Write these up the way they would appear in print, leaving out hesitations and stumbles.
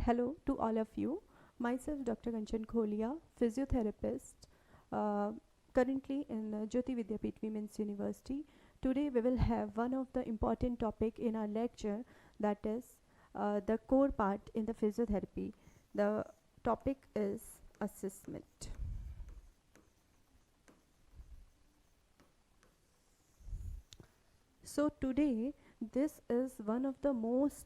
Hello to all of you. Myself, Dr. Kanchan, physiotherapist, uh, currently in Jyoti Vidyapeeth Women's University. Today, we will have one of the important topic in our lecture, that is the core part in the physiotherapy. The topic is assessment. So today, this is one of the most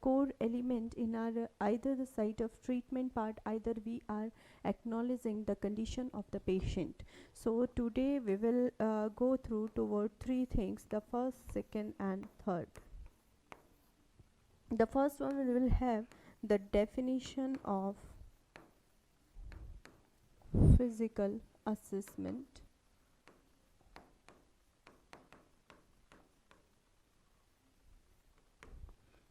core element in our either the site of treatment part, either we are acknowledging the condition of the patient. So today we will go through toward three things: the first, second, and third. The first one, we will have the definition of physical assessment.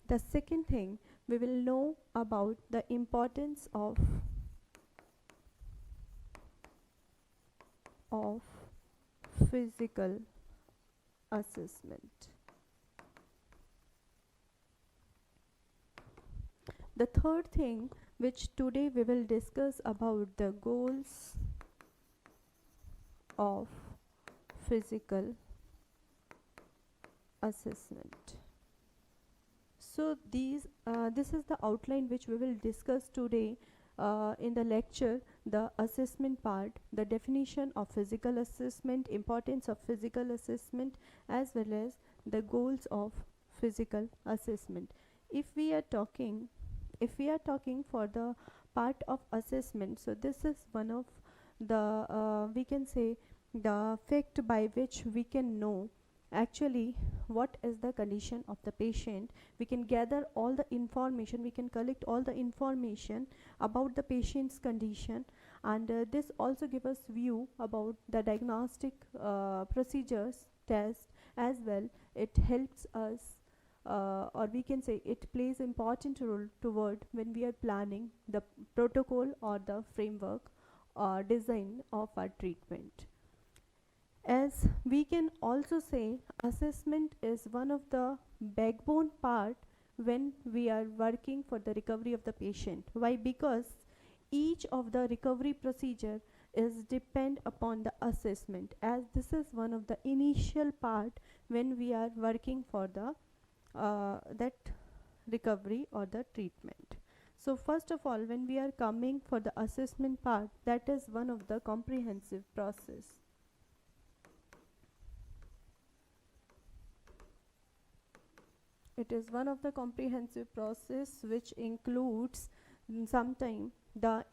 The second thing, we will know about the importance of physical assessment. The third thing, which today we will discuss about the goals of physical assessment. So this is the outline which we will discuss today in the lecture: the assessment part, the definition of physical assessment, importance of physical assessment, as well as the goals of physical assessment. If we are talking for the part of assessment, so this is one of the we can say the fact by which we can know actually what is the condition of the patient. We can gather all the information, we can collect all the information about the patient's condition, and this also give us view about the diagnostic procedures, test as well. It helps us or we can say it plays important role toward when we are planning the protocol or the framework or design of our treatment. As we can also say, assessment is one of the backbone part when we are working for the recovery of the patient. Why? Because each of the recovery procedure is depend upon the assessment, as this is one of the initial part when we are working for the that recovery or the treatment. So first of all, when we are coming for the assessment part, that is one of the comprehensive process. It is one of the comprehensive process which includes sometime the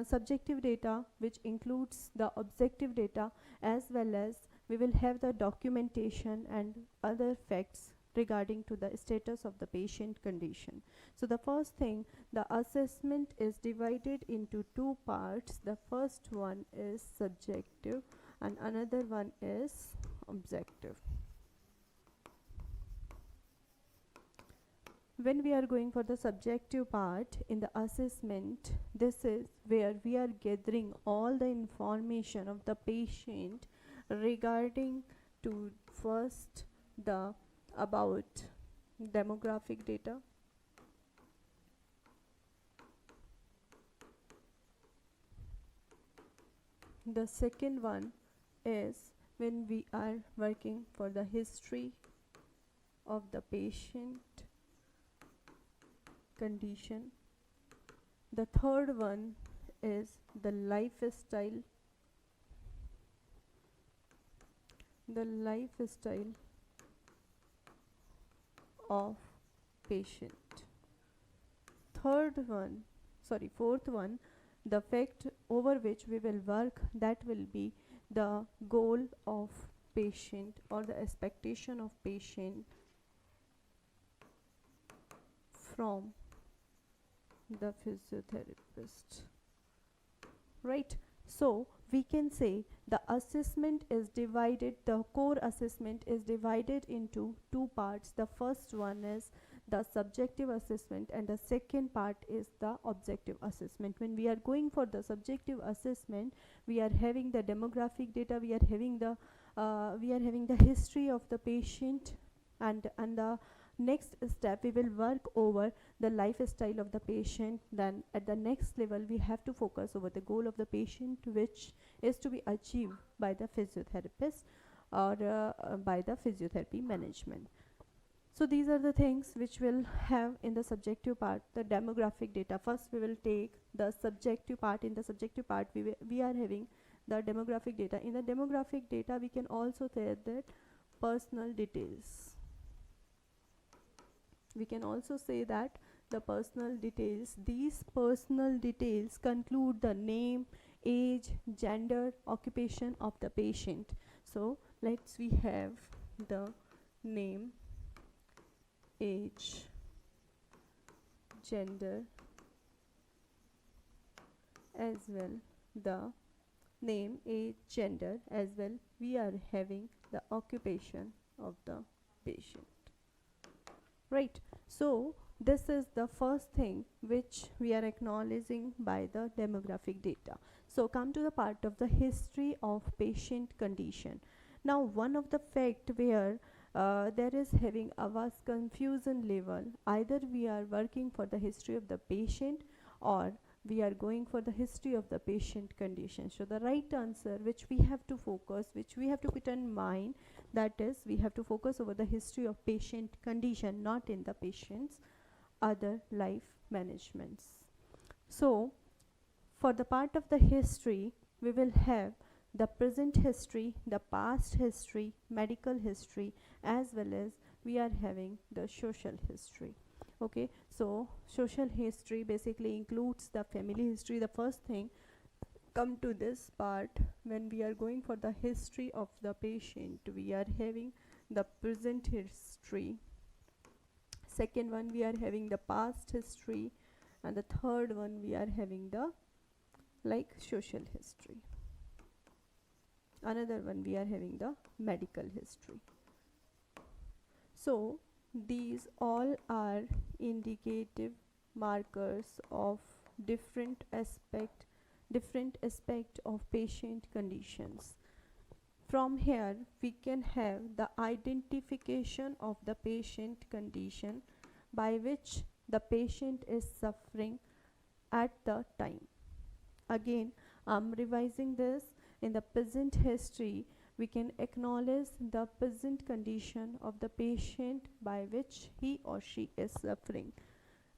subjective data, which includes the objective data, as well as we will have the documentation and other facts regarding to the status of the patient condition. So the first thing, the assessment is divided into two parts. The first one is subjective and another one is objective. When we are going for the subjective part in the assessment, this is where we are gathering all the information of the patient regarding to first the about demographic data, the second one is when we are working for the history of the patient condition. The third one is the lifestyle of patient. Fourth one, the fact over which we will work, that will be the goal of patient or the expectation of patient from the physiotherapist, right? So we can say the assessment is divided, the core assessment is divided into two parts. The first one is the subjective assessment and the second part is the objective assessment. When we are going for the subjective assessment, we are having the demographic data, we are having the history of the patient and the next step we will work over the lifestyle of the patient. Then at the next level we have to focus over the goal of the patient, which is to be achieved by the physiotherapist or by the physiotherapy management. So these are the things which will have in the subjective part, the demographic data. First we will take the subjective part. In the subjective part we are having the demographic data. In the demographic data we can also say that personal details. We can also say that the personal details, these personal details conclude the name, age, gender, occupation of the patient. So let's we have the name, age, gender, as well the name, age, gender, as well we are having the occupation of the patient, right? So this is the first thing which we are acknowledging by the demographic data. So come to the part of the history of patient condition. Now one of the fact where there is having a vast confusion level, either we are working for the history of the patient or we are going for the history of the patient condition. So the right answer which we have to focus, which we have to put in mind, that is we have to focus over the history of patient condition, not in the patient's other life managements. So for the part of the history we will have the present history, the past history, medical history, as well as we are having the social history. Okay, so social history basically includes the family history. The first thing, come to this part, when we are going for the history of the patient, we are having the present history. Second one, we are having the past history, and the third one we are having the social history. Another one we are having the medical history. So these all are indicative markers of different aspect of patient conditions. From here we can have the identification of the patient condition by which the patient is suffering at the time. Again, I'm revising this. In the present history we can acknowledge the present condition of the patient by which he or she is suffering.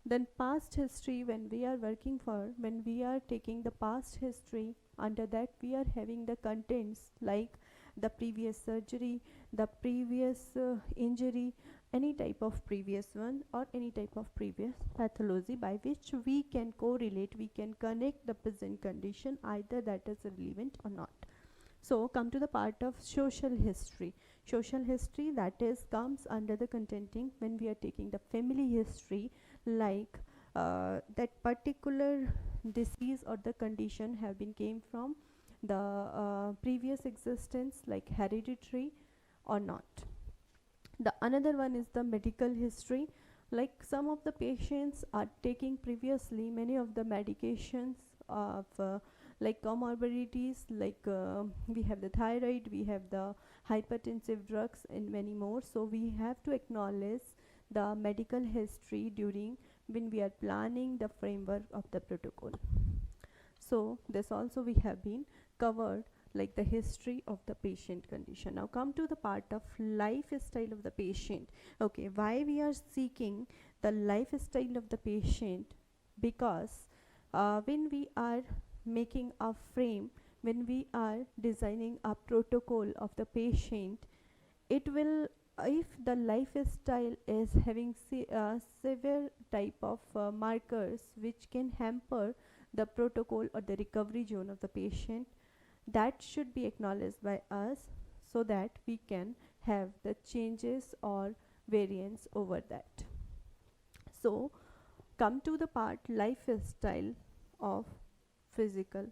Then past history, when we are working for, when we are taking the past history, under that we are having the contents like the previous surgery, the previous injury, any type of previous one or any type of previous pathology by which we can correlate, we can connect the present condition, either that is relevant or not. So come to the part of social history. Social history, that is comes under the contenting when we are taking the family history, like that particular disease or the condition have been came from the previous existence, like hereditary or not. The another one is the medical history, like some of the patients are taking previously many of the medications of like comorbidities, like we have the thyroid, we have the hypertensive drugs and many more. So we have to acknowledge the medical history during when we are planning the framework of the protocol. So this also we have been covered, like the history of the patient condition. Now come to the part of lifestyle of the patient. Okay, why we are seeking the lifestyle of the patient? Because when we are making a frame, when we are designing a protocol of the patient, it will, if the lifestyle is having severe type of markers which can hamper the protocol or the recovery zone of the patient, that should be acknowledged by us so that we can have the changes or variance over that. So come to the part lifestyle of physical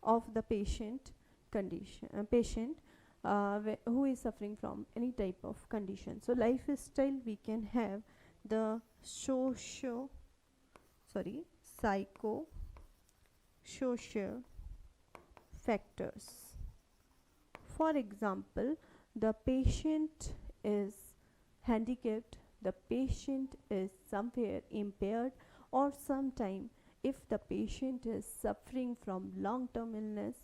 of the patient condition, who is suffering from any type of condition. So lifestyle, we can have the psycho-social factors. For example, the patient is handicapped, the patient is somewhere impaired, or sometime if the patient is suffering from long term illness.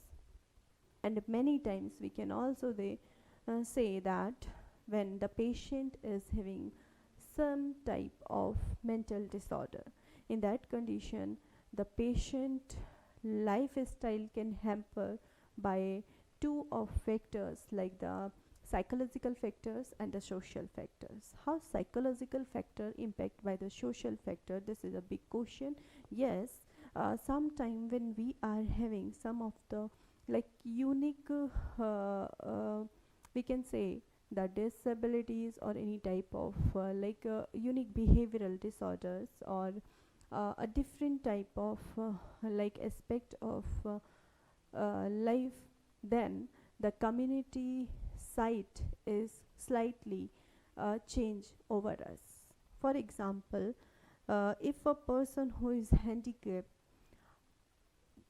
And many times we can also say that when the patient is having some type of mental disorder, in that condition the patient lifestyle can hamper by two of factors, like the psychological factors and the social factors. How psychological factor impact by the social factor, this is a big question. Yes, sometime when we are having some of the like unique we can say the disabilities or any type of unique behavioral disorders, or a different type of like aspect of life, then the community site is slightly change over us. For example, if a person who is handicapped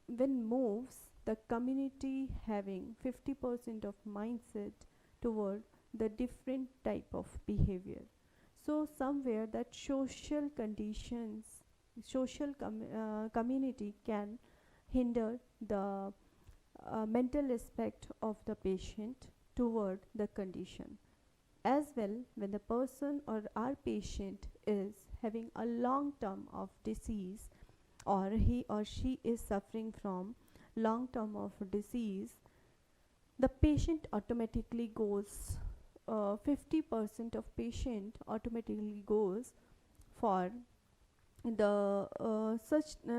when moves, the community having 50% of mindset toward the different type of behavior. So somewhere that social conditions, community can hinder the mental aspect of the patient toward the condition. As well, when the person or our patient is having a long term of disease, or he or she is suffering from long term of disease, the patient automatically goes 50% of patient automatically goes for the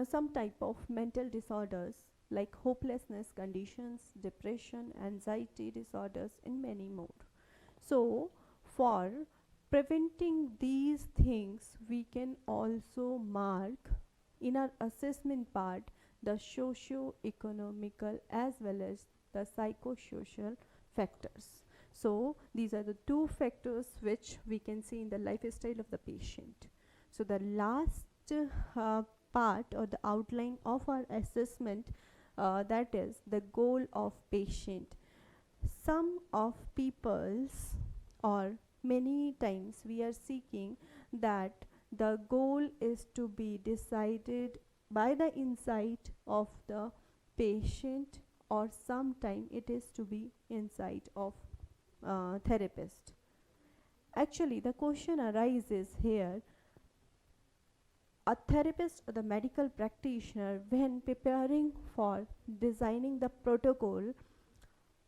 some type of mental disorders like hopelessness conditions, depression, anxiety disorders, and many more. So for preventing these things, we can also mark in our assessment part the socio-economical as well as the psychosocial factors. So these are the two factors which we can see in the lifestyle of the patient. So the last part or the outline of our assessment, that is the goal of patient. Some of people's, or many times we are seeking that the goal is to be decided by the insight of the patient, or sometime it is to be insight of therapist. Actually the question arises here, a therapist or the medical practitioner when preparing for designing the protocol,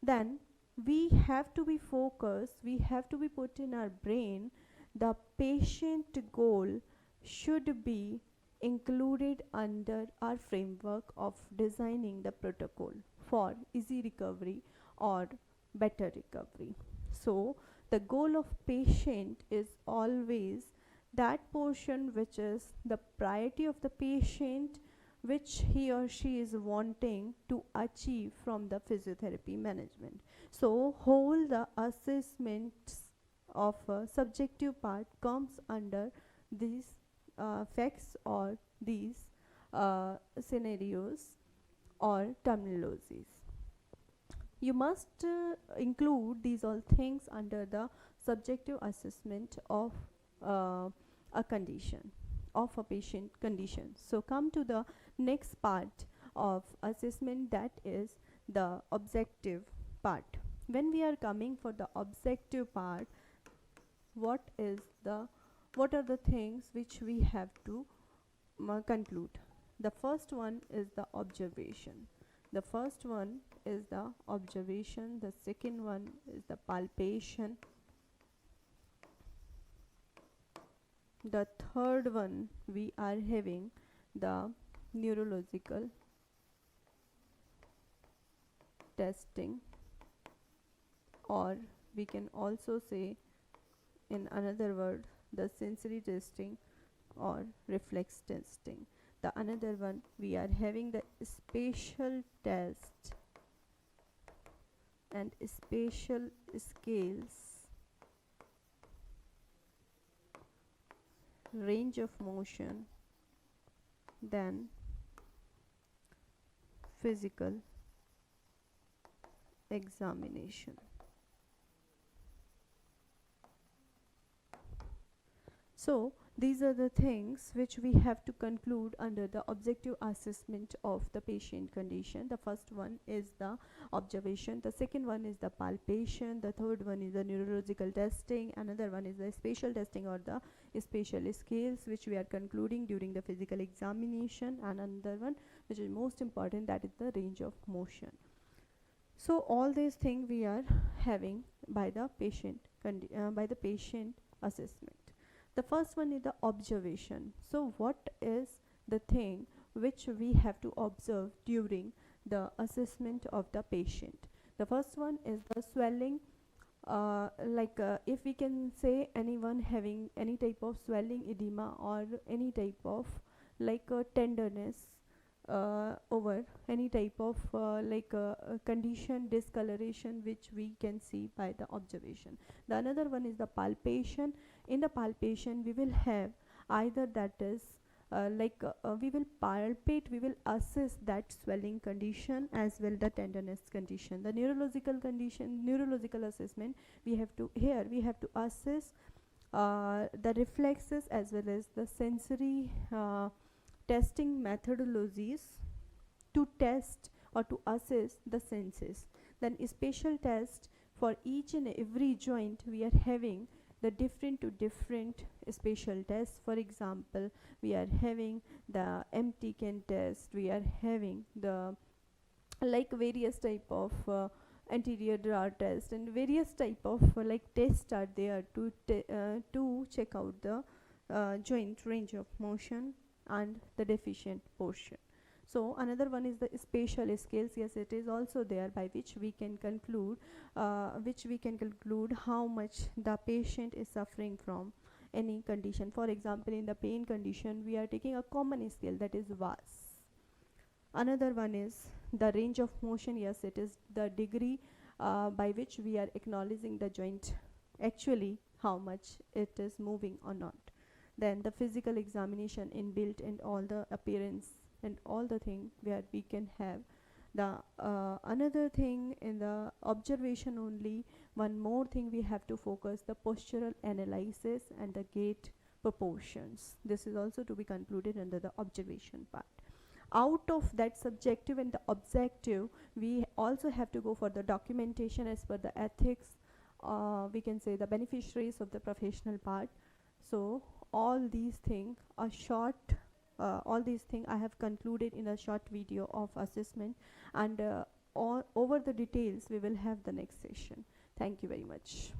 then we have to be focused, we have to be put in our brain the patient goal should be included under our framework of designing the protocol for easy recovery or better recovery. So the goal of patient is always that portion which is the priority of the patient, which he or she is wanting to achieve from the physiotherapy management. So whole the assessments of a subjective part comes under these facts or these scenarios or terminologies. You must include these all things under the subjective assessment of a condition, of a patient condition. So come to the next part of assessment, that is the objective part. When we are coming for the objective part, what are the things which we have to conclude? The first one is the observation. The first one is the observation. The second one is the palpation. The third one we are having the neurological testing, or we can also say in another word the sensory testing or reflex testing. The another one we are having the spatial test and spatial scales, range of motion, then physical examination. So these are the things which we have to conclude under the objective assessment of the patient condition. The first one is the observation, the second one is the palpation, the third one is the neurological testing, another one is the spatial testing or the spatial scales which we are concluding during the physical examination, and another one which is most important, that is the range of motion. So all these things we are having by the patient assessment. The first one is the observation. So what is the thing which we have to observe during the assessment of the patient? The first one is the swelling. If we can say anyone having any type of swelling, edema, or any type of tenderness over any type of condition, discoloration, which we can see by the observation. The another one is the palpation. In the palpation we will have either that is we will palpate, we will assess that swelling condition as well the tenderness condition. The neurological condition, neurological assessment, we have to assess the reflexes as well as the sensory testing methodologies to test or to assess the senses. Then spatial test, for each and every joint we are having the different to different spatial tests. For example, we are having the MTCAN test, we are having the various type of anterior drawer test, and various type of tests are there to check out the joint range of motion and the deficient portion. So another one is the spatial scales. Yes, it is also there, by which we can conclude how much the patient is suffering from any condition. For example, in the pain condition we are taking a common scale, that is VAS. Another one is the range of motion. Yes, it is the degree by which we are acknowledging the joint actually how much it is moving or not. Then the physical examination, inbuilt and all the appearance and all the thing where we can have the another thing in the observation only. One more thing we have to focus, the postural analysis and the gait proportions. This is also to be concluded under the observation part. Out of that subjective and the objective, we also have to go for the documentation as per the ethics, we can say the beneficiaries of the professional part. So all these things are short, all these things I have concluded in a short video of assessment, and over the details we will have the next session. Thank you very much.